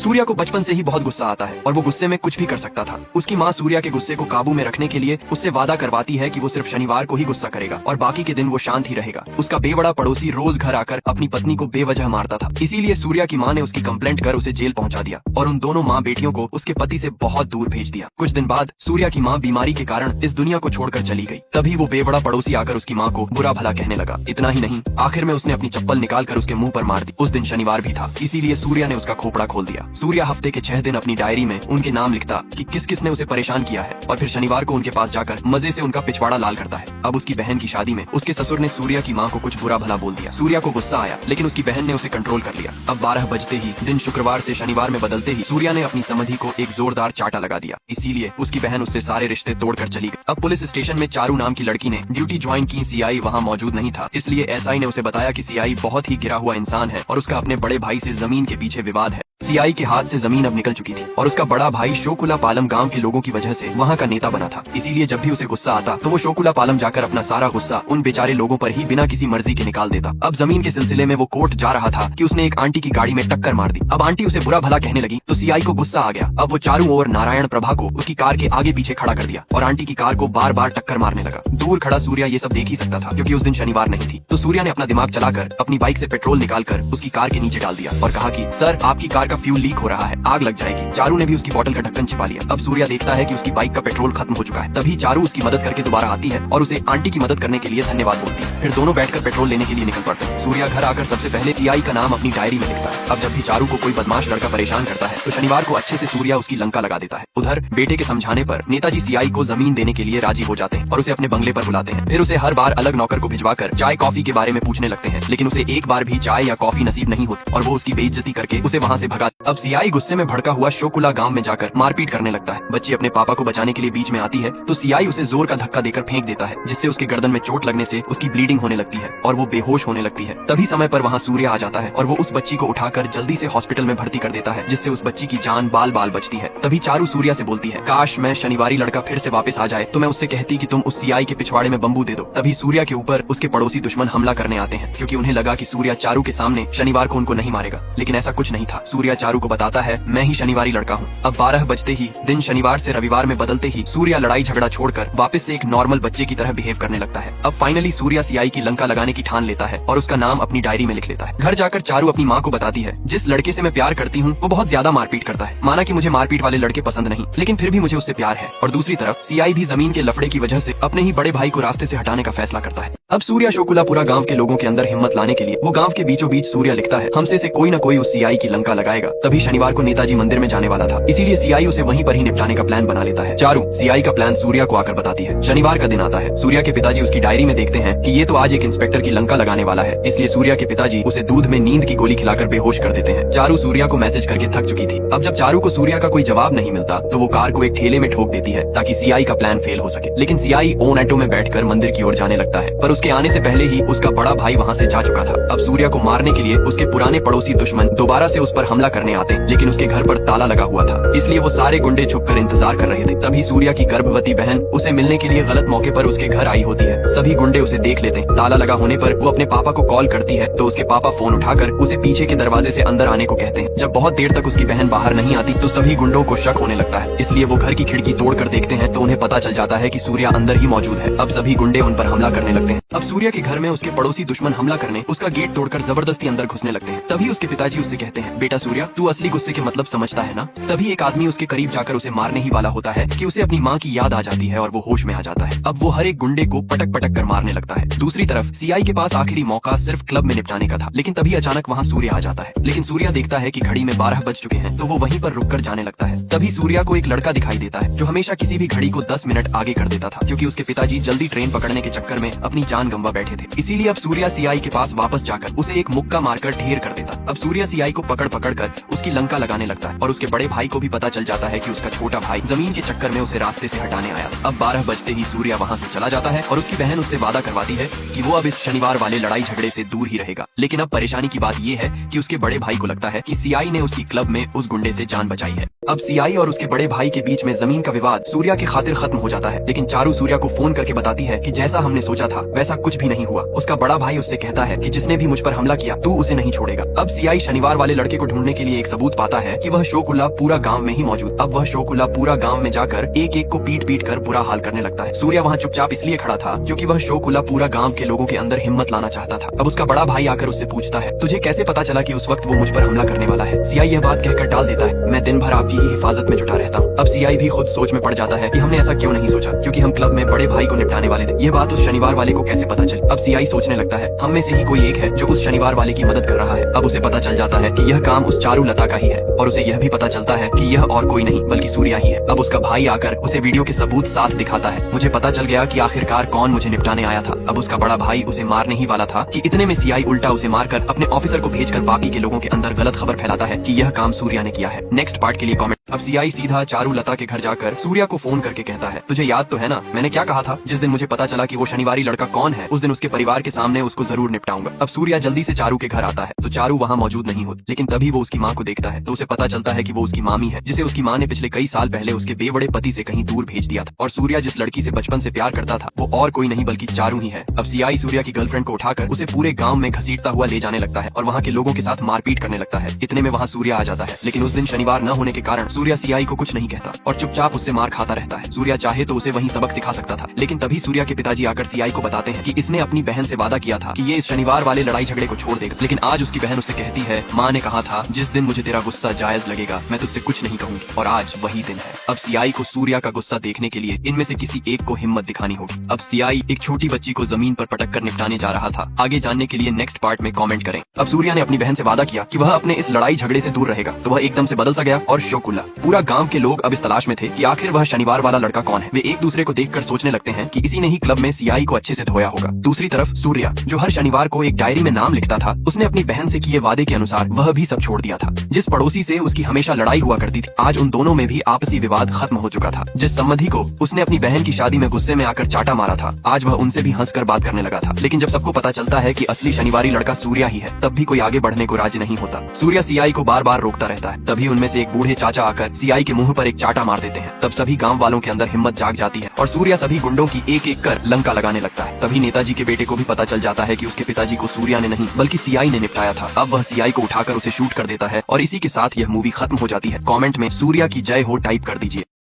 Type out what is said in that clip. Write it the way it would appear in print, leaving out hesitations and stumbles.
सूर्या को बचपन से ही बहुत गुस्सा आता है और वो गुस्से में कुछ भी कर सकता था। उसकी माँ सूर्या के गुस्से को काबू में रखने के लिए उससे वादा करवाती है कि वो सिर्फ शनिवार को ही गुस्सा करेगा और बाकी के दिन वो शांत ही रहेगा। उसका बेवड़ा पड़ोसी रोज घर आकर अपनी पत्नी को बेवजह मारता था, इसीलिए सूर्या की माँ ने उसकी कंप्लेंट कर उसे जेल पहुंचा दिया और उन दोनों माँ बेटियों को उसके पति से बहुत दूर भेज दिया। कुछ दिन बाद सूर्या की माँ बीमारी के कारण इस दुनिया को छोड़कर चली गई। तभी वो बेवड़ा पड़ोसी आकर उसकी माँ को बुरा भला कहने लगा। इतना ही नहीं, आखिर में उसने अपनी चप्पल निकालकर उसके मुंह पर मार दी। उस दिन शनिवार भी था, इसीलिए सूर्या ने उसका खोपड़ा खोल दिया। सूर्या हफ्ते के 6 दिन अपनी डायरी में उनके नाम लिखता कि किस किस ने उसे परेशान किया है और फिर शनिवार को उनके पास जाकर मजे से उनका पिछवाड़ा लाल करता है। अब उसकी बहन की शादी में उसके ससुर ने सूर्या की माँ को कुछ बुरा भला बोल दिया। सूर्या को गुस्सा आया, लेकिन उसकी बहन ने उसे कंट्रोल कर लिया। अब 12 बजते ही दिन शुक्रवार से शनिवार में बदलते ही सूर्या ने अपनी समधि को एक जोरदार चाटा लगा दिया। इसीलिए उसकी बहन उससे सारे रिश्ते तोड़कर चली गई। अब पुलिस स्टेशन में चारू नाम की लड़की ने ड्यूटी ज्वाइन की। सीआई वहाँ मौजूद नहीं था, इसलिए एसआई ने उसे बताया कि सीआई बहुत ही गिरा हुआ इंसान है और उसका अपने बड़े भाई से जमीन के पीछे विवाद है। सीआई के हाथ से जमीन अब निकल चुकी थी और उसका बड़ा भाई शोकुला पालम गांव के लोगों की वजह से वहां का नेता बना था। इसीलिए जब भी उसे गुस्सा आता तो वो शोकुला पालम जाकर अपना सारा गुस्सा उन बेचारे लोगों पर ही बिना किसी मर्जी के निकाल देता। अब जमीन के सिलसिले में वो कोर्ट जा रहा था कि उसने एक आंटी की गाड़ी में टक्कर मार दी। अब आंटी उसे बुरा भला कहने लगी तो सीआई को गुस्सा आ गया। अब वो चारों ओर नारायण प्रभा को उसकी कार के आगे पीछे खड़ा कर दिया और आंटी की कार को बार बार टक्कर मारने लगा। दूर खड़ा सूर्या ये सब देख ही सकता था क्योंकि उस दिन शनिवार नहीं थी। तो सूर्या ने अपना दिमाग चलाकर अपनी बाइक से पेट्रोल निकालकर उसकी कार के नीचे डाल दिया और कहा कि सर, आपकी कार का फ्यूल लीक हो रहा है, आग लग जाएगी। चारू ने भी उसकी बोतल का ढक्कन छिपा लिया। अब सूर्या देखता है कि उसकी बाइक का पेट्रोल खत्म हो चुका है। तभी चारू उसकी मदद करके दोबारा आती है और उसे आंटी की मदद करने के लिए धन्यवाद बोलती है। फिर दोनों बैठकर पेट्रोल लेने के लिए निकल पड़ते हैं। सूर्या घर आकर सबसे पहले सीआई का नाम अपनी डायरी में लिखता है। अब जब भी चारू को कोई बदमाश लड़का परेशान करता है तो शनिवार को अच्छे से सूर्या उसकी लंका लगा देता है। उधर बेटे के समझाने पर नेताजी सीआई को जमीन देने के लिए राजी हो जाते हैं और उसे अपने बंगले पर बुलाते हैं। फिर उसे हर बार अलग नौकर को भिजवाकर चाय कॉफी के बारे में पूछने लगते हैं, लेकिन उसे एक बार भी चाय या कॉफी नसीब नहीं होती और वो उसकी बेइज्जती करके उसे वहाँ से भगा। अब सीआई गुस्से में भड़का हुआ शोकुला गांव में जाकर मारपीट करने लगता है। बच्ची अपने पापा को बचाने के लिए बीच में आती है तो सीआई उसे जोर का धक्का देकर फेंक देता है, जिससे उसके गर्दन में चोट लगने से उसकी ब्लीडिंग होने लगती है और वो बेहोश होने लगती है। तभी समय पर वहाँ सूर्या आ जाता है और वो उस बच्ची को उठाकर जल्दी से हॉस्पिटल में भर्ती कर देता है, जिससे उस बच्ची की जान बाल बाल बचती है। तभी चारू सूर्या से बोलती है, काश मैं शनिवारी लड़का फिर से वापस आ जाए तो मैं उससे कहती कि तुम उस सीआई के पिछवाड़े में बम्बू दे दो। तभी सूर्या के ऊपर उसके पड़ोसी दुश्मन हमला करने आते हैं क्योंकि उन्हें लगा कि सूर्या चारू के सामने शनिवार को उनको नहीं मारेगा, लेकिन ऐसा कुछ नहीं था। सूर्या चारू को बताता है, मैं ही शनिवारी लड़का हूँ। अब 12 बजते ही दिन शनिवार से रविवार में बदलते ही सूर्या लड़ाई झगड़ा छोड़कर वापस से एक नॉर्मल बच्चे की तरह बिहेव करने लगता है। अब फाइनली सूर्या सीआई की लंका लगाने की ठान लेता है और उसका नाम अपनी डायरी में लिख लेता है। घर जाकर चारू अपनी माँ को बताती है, जिस लड़के से मैं प्यार करती हूँ वो बहुत ज्यादा मारपीट करता है। माना कि मुझे मारपीट वाले लड़के पसंद नहीं, लेकिन फिर भी मुझे उससे प्यार है। और दूसरी तरफ सीआई भी जमीन के लफड़े की वजह से अपने ही बड़े भाई को रास्ते से हटाने का फैसला करता है। अब सूर्या शोकुला पूरा गांव के लोगों के अंदर हिम्मत लाने के लिए वो गांव के बीचों बीच सूर्या लिखता है, हमसे से कोई न कोई उस सीआई की लंका लगाएगा। तभी शनिवार को नेताजी मंदिर में जाने वाला था, इसीलिए सीआई उसे वहीं पर ही निपटाने का प्लान बना लेता है। चारू सीआई का प्लान सूर्या को आकर बताती है। शनिवार का दिन आता है। सूर्या के पिताजी उसकी डायरी में देखते हैं कि ये तो आज एक इंस्पेक्टर की लंका लगाने वाला है, इसलिए सूर्या के पिताजी उसे दूध में नींद की गोली खिलाकर बेहोश कर देते हैं। चारू सूर्या को मैसेज करके थक चुकी थी। अब जब चारू को सूर्या का कोई जवाब नहीं मिलता तो वो कार को एक ठेले में ठोक देती है ताकि सीआई का प्लान फेल हो सके। लेकिन सीआई ओन ऑटो में बैठकर मंदिर की ओर जाने लगता है, पर उसके आने से पहले ही उसका बड़ा भाई वहाँ से जा चुका था। अब सूर्या को मारने के लिए उसके पुराने पड़ोसी दुश्मन दोबारा से उस पर हमला करने आते, लेकिन उसके घर पर ताला लगा हुआ था, इसलिए वो सारे गुंडे छुपकर इंतजार कर रहे थे। तभी सूर्या की गर्भवती बहन उसे मिलने के लिए गलत मौके पर उसके घर आई होती है। सभी गुंडे उसे देख लेते हैं। ताला लगा होने पर वो अपने पापा को कॉल करती है तो उसके पापा फोन उठाकर उसे पीछे के दरवाजे से अंदर आने को कहते हैं। जब बहुत देर तक उसकी बहन बाहर नहीं आती तो सभी गुंडों को शक होने लगता है, इसलिए वो घर की खिड़की तोड़कर देखते हैं तो उन्हें पता चल जाता है कि सूर्या अंदर ही मौजूद है। अब सभी गुंडे उन पर हमला करने लगते हैं। अब सूर्या के घर में उसके पड़ोसी दुश्मन हमला करने उसका गेट तोड़कर जबरदस्ती अंदर घुसने लगते हैं। तभी उसके पिताजी उससे कहते हैं, बेटा सूर्या, तू असली गुस्से के मतलब समझता है ना। तभी एक आदमी उसके करीब जाकर उसे मारने ही वाला होता है कि उसे अपनी माँ की याद आ जाती है और वो होश में आ जाता है। अब वो हर एक गुंडे को पटक पटक कर मारने लगता है। दूसरी तरफ सीआई के पास आखिरी मौका सिर्फ क्लब में निपटाने का था, लेकिन तभी अचानक वहाँ सूर्या आ जाता है। लेकिन सूर्या देखता है कि घड़ी में 12 बज चुके हैं तो वो वहीं पर रुककर जाने लगता है। तभी सूर्या को एक लड़का दिखाई देता है जो हमेशा किसी भी घड़ी को 10 मिनट आगे कर देता था, क्योंकि उसके पिताजी जल्दी ट्रेन पकड़ने के चक्कर में अपनी जान गंवा बैठे थे। इसीलिए अब सूर्या सीआई के पास वापस जाकर उसे एक मुक्का मारकर ढेर कर देता। अब सूर्या सीआई को पकड़ पकड़ कर उसकी लंका लगाने लगता है और उसके बड़े भाई को भी पता चल जाता है कि उसका छोटा भाई जमीन के चक्कर में उसे रास्ते से हटाने आया था। अब 12 बजते ही सूर्या वहाँ से चला जाता है और उसकी बहन उससे वादा करवाती है कि वो अब इस शनिवार वाले लड़ाई झगड़े से दूर ही रहेगा। लेकिन अब परेशानी की बात ये है कि उसके बड़े भाई को लगता है कि सीआई ने उसकी क्लब में उस गुंडे से जान बचाई है। अब सीआई और उसके बड़े भाई के बीच में जमीन का विवाद सूर्या की खातिर खत्म हो जाता है, लेकिन चारू सूर्या को फोन करके बताती है कि जैसा हमने सोचा था वैसा कुछ भी नहीं हुआ। उसका बड़ा भाई उससे कहता है कि जिसने भी मुझ पर हमला किया तू उसे नहीं छोड़ेगा। अब सीआई शनिवार वाले लड़के को ढूंढने के लिए एक सबूत पाता है कि वह शोकुल्ला पूरा गांव में ही मौजूद। अब वह शोकुल्ला पूरा गांव में जाकर एक एक को पीट पीट कर बुरा हाल करने लगता है। सूर्या वहाँ चुपचाप इसलिए खड़ा था क्योंकि वह शोकुल्ला पूरा गांव के लोगों के अंदर हिम्मत लाना चाहता था। अब उसका बड़ा भाई आकर उससे पूछता है तुझे कैसे पता चला कि उस वक्त वो मुझ पर हमला करने वाला है। सीआई यह बात कहकर टाल देता है मैं दिन भर आपकी ही हिफाजत में जुटा रहता हूँ। अब सीआई भी खुद सोच में पड़ जाता है कि हमने ऐसा क्यों नहीं सोचा, क्योंकि हम क्लब में बड़े भाई को निपटाने वाले थे। यह बात उस शनिवार वाले को कैसे पता चली। अब सीआई सोचने लगता है हम में से ही कोई एक है जो उस शनिवार वाले की मदद कर रहा है। अब उसे पता चल जाता है कि यह काम उस चारू लता का ही है और उसे यह भी पता चलता है कि यह और कोई नहीं बल्कि सूर्या ही है। अब उसका भाई आकर उसे वीडियो के सबूत साथ दिखाता है। मुझे पता चल गया कि आखिरकार कौन मुझे निपटाने आया था। अब उसका बड़ा भाई उसे मारने ही वाला था कि इतने में सीआई उल्टा उसे मारकर अपने ऑफिसर को भेजकर बाकी के लोगों के अंदर गलत खबर फैलाता है कि यह काम सूर्या ने किया है। नेक्स्ट पार्ट के लिए कमेंट। अब सीआई सीधा चारू लता के घर जाकर सूर्या को फोन करके कहता है तुझे याद तो है ना मैंने क्या कहा था, जिस दिन मुझे पता चला कि वो शनिवारी लड़का कौन है उस दिन उसके परिवार के सामने उसको जरूर निपटाऊंगा। अब सूर्या जल्दी से चारू के घर आता है तो चारू वहाँ मौजूद नहीं होती, लेकिन तभी वो उसकी माँ को देखता है तो उसे पता चलता है कि वो उसकी मामी है जिसे उसकी माँ ने पिछले कई साल पहले उसके बेवड़े पति से कहीं दूर भेज दिया था। और सूर्या जिस लड़की से बचपन से प्यार करता था वो और कोई नहीं बल्कि चारू ही है। अब सीआई सूर्या की गर्लफ्रेंड को उठाकर उसे पूरे गाँव में घसीटता हुआ ले जाने लगता है और वहाँ के लोगों के साथ मारपीट करने लगता है। इतने में वहाँ सूर्या आ जाता है, लेकिन उस दिन शनिवार न होने के कारण सूर्या सीआई को कुछ नहीं कहता और चुपचाप उससे मार खाता रहता है। सूर्या चाहे तो उसे वहीं सबक सिखा सकता था, लेकिन तभी सूर्या के पिताजी आकर सीआई को बताते हैं कि इसने अपनी बहन से वादा किया था कि ये इस शनिवार वाले लड़ाई झगड़े को छोड़ देगा। लेकिन आज उसकी बहन उससे कहती है माँ ने कहा था जिस दिन मुझे तेरा गुस्सा जायज लगेगा मैं तुझसे कुछ नहीं कहूंगी, और आज वही दिन है। अब सीआई को सूर्या का गुस्सा देखने के लिए इनमें से किसी एक को हिम्मत दिखानी होगी। अब सीआई एक छोटी बच्ची को जमीन पर पटक कर निपटाने जा रहा था। आगे जानने के लिए नेक्स्ट पार्ट में कमेंट करें। अब सूर्या ने अपनी बहन से वादा किया कि वह अपने इस लड़ाई झगड़े से दूर रहेगा, तो वह एकदम से बदल सा गया और शोकुल्ला पूरा गांव के लोग अब इस तलाश में थे कि आखिर वह शनिवार वाला लड़का कौन है। वे एक दूसरे को देखकर सोचने लगते हैं कि इसी ने ही क्लब में सीआई को अच्छे से धोया होगा। दूसरी तरफ सूर्या जो हर शनिवार को एक डायरी में नाम लिखता था, उसने अपनी बहन से किए वादे के अनुसार वह भी सब छोड़ दिया था। जिस पड़ोसी से उसकी हमेशा लड़ाई हुआ करती थी, आज उन दोनों में भी आपसी विवाद खत्म हो चुका था। जिस संबंधी को उसने अपनी बहन की शादी में गुस्से में आकर चाटा मारा था, आज वह उनसे भी हंसकर बात करने लगा था। लेकिन जब सबको पता चलता है कि असली शनिवारी लड़का सूर्या ही है, तब भी कोई आगे बढ़ने को राजी नहीं होता। सूर्या सीआई को बार बार रोकता रहता है। तभी उनमें से एक बूढ़े चाचा आकर सीआई के मुंह पर एक चाटा मार देते हैं। तब सभी गांव वालों के अंदर हिम्मत जाग जाती है और सूर्या सभी गुंडों की एक एक कर लंका लगाने लगता है। तभी नेताजी के बेटे को भी पता चल जाता है कि उसके पिताजी को सूर्या ने नहीं बल्कि सीआई ने निपटाया था। अब वह सीआई को उठाकर उसे शूट कर देता है और इसी के साथ यह मूवी खत्म हो जाती है। कमेंट में सूर्या की जय हो टाइप कर दीजिए।